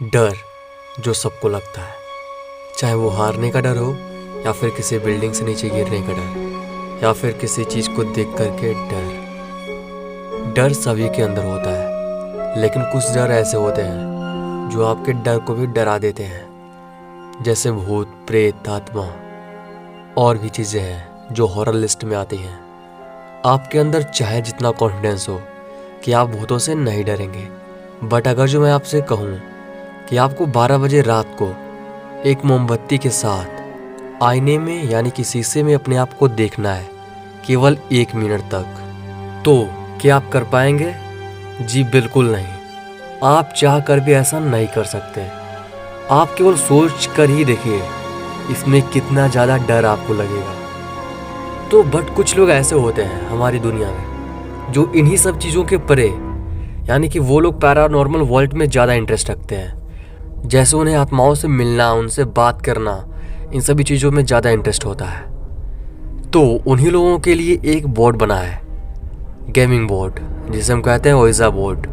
डर जो सबको लगता है, चाहे वो हारने का डर हो या फिर किसी बिल्डिंग से नीचे गिरने का डर या फिर किसी चीज़ को देख करके डर सभी के अंदर होता है। लेकिन कुछ डर ऐसे होते हैं जो आपके डर को भी डरा देते हैं, जैसे भूत, प्रेत, आत्मा और भी चीज़ें हैं जो हॉरर लिस्ट में आती हैं। आपके अंदर चाहे जितना कॉन्फिडेंस हो कि आप भूतों से नहीं डरेंगे, बट अगर जो मैं आपसे कहूँ कि आपको 12 बजे रात को एक मोमबत्ती के साथ आईने में यानी कि शीशे में अपने आप को देखना है केवल 1 मिनट तक, तो क्या आप कर पाएंगे? जी बिल्कुल नहीं। आप चाह कर भी ऐसा नहीं कर सकते। आप केवल सोच कर ही देखिए इसमें कितना ज़्यादा डर आपको लगेगा। तो बट कुछ लोग ऐसे होते हैं हमारी दुनिया में जो इन्हीं सब चीज़ों के परे, यानी कि वो लोग पैरानॉर्मल वर्ल्ड में ज़्यादा इंटरेस्ट रखते हैं। जैसे उन्हें आत्माओं से मिलना, उनसे बात करना, इन सभी चीज़ों में ज़्यादा इंटरेस्ट होता है। तो उन्हीं लोगों के लिए एक बोर्ड बना है, गेमिंग बोर्ड, जिसे हम कहते हैं ओइजा बोर्ड।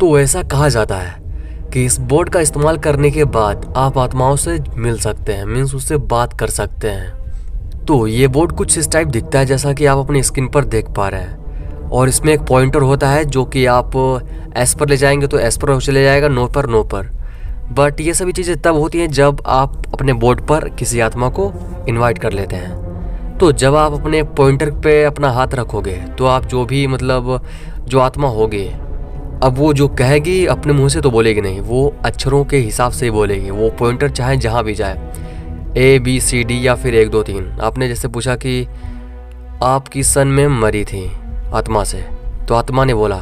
तो ऐसा कहा जाता है कि इस बोर्ड का इस्तेमाल करने के बाद आप आत्माओं से मिल सकते हैं, मीन्स उससे बात कर सकते हैं। तो ये बोर्ड कुछ इस टाइप दिखता है जैसा कि आप अपनी स्क्रीन पर देख पा रहे हैं, और इसमें एक पॉइंटर होता है जो कि आप एस पर ले जाएंगे तो एस पर चले जाएगा, नो पर नो पर। बट ये सभी चीज़ें तब होती हैं जब आप अपने बोर्ड पर किसी आत्मा को इनवाइट कर लेते हैं। तो जब आप अपने पॉइंटर पे अपना हाथ रखोगे तो आप जो भी जो आत्मा होगी, अब वो जो कहेगी अपने मुंह से तो बोलेगी नहीं, वो अक्षरों के हिसाब से ही बोलेगी। वो पॉइंटर चाहे जहाँ भी जाए, ABCD या फिर 1 2 3। आपने जैसे पूछा कि आपकी सन में मरी थी आत्मा से, तो आत्मा ने बोला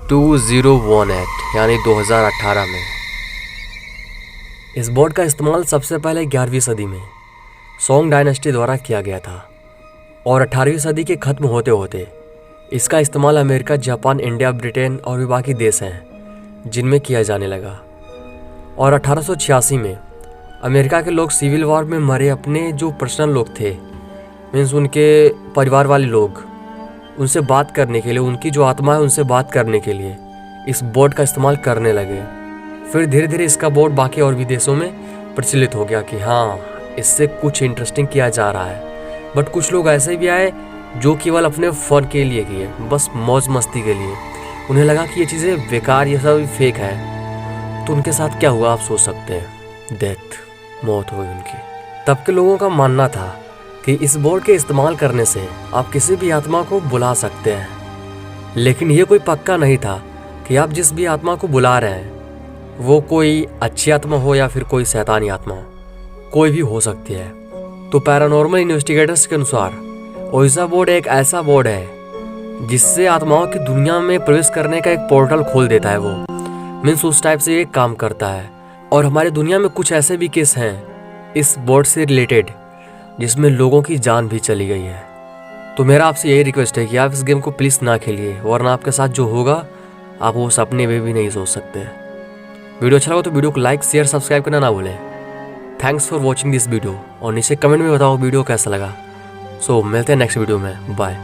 2018 यानी 2018 में। इस बोर्ड का इस्तेमाल सबसे पहले 11वीं सदी में सोंग डायनेस्टी द्वारा किया गया था, और 18वीं सदी के ख़त्म होते होते इसका इस्तेमाल अमेरिका, जापान, इंडिया, ब्रिटेन और भी बाकी देश हैं जिनमें किया जाने लगा। और 1886 में अमेरिका के लोग सिविल वॉर में मरे अपने जो पर्सनल लोग थे, मीन्स उनके परिवार वाले लोग, उनसे बात करने के लिए, उनकी जो आत्मा है उनसे बात करने के लिए इस बोर्ड का इस्तेमाल करने लगे। फिर धीरे धीरे इसका बोर्ड बाकी और भी देशों में प्रचलित हो गया कि हाँ, इससे कुछ इंटरेस्टिंग किया जा रहा है। बट कुछ लोग ऐसे भी आए जो केवल अपने फन के लिए किए, बस मौज मस्ती के लिए। उन्हें लगा कि ये चीज़ें बेकार, ये सब फेक है। तो उनके साथ क्या हुआ आप सोच सकते हैं, डेथ, मौत हो गई उनकी। तब के लोगों का मानना था कि इस बोर्ड के इस्तेमाल करने से आप किसी भी आत्मा को बुला सकते हैं, लेकिन ये कोई पक्का नहीं था कि आप जिस भी आत्मा को बुला रहे हैं वो कोई अच्छी आत्मा हो या फिर कोई शैतानी आत्मा, कोई भी हो सकती है। तो पैरानॉर्मल इन्वेस्टिगेटर्स के अनुसार ओइजा बोर्ड एक ऐसा बोर्ड है जिससे आत्माओं की दुनिया में प्रवेश करने का एक पोर्टल खोल देता है। वो मीन्स उस टाइप से ये काम करता है। और हमारी दुनिया में कुछ ऐसे भी केस हैं इस बोर्ड से रिलेटेड जिसमें लोगों की जान भी चली गई है। तो मेरा आपसे यही रिक्वेस्ट है कि आप इस गेम को प्लीज़ ना खेलिए, वरना आपके साथ जो होगा आप वो सपने में भी नहीं सोच सकते। वीडियो अच्छा लगा तो वीडियो को लाइक, शेयर, सब्सक्राइब करना ना भूलें। Thanks for watching this video, और नीचे कमेंट में बताओ वीडियो कैसा लगा। सो मिलते हैं नेक्स्ट वीडियो में। बाय।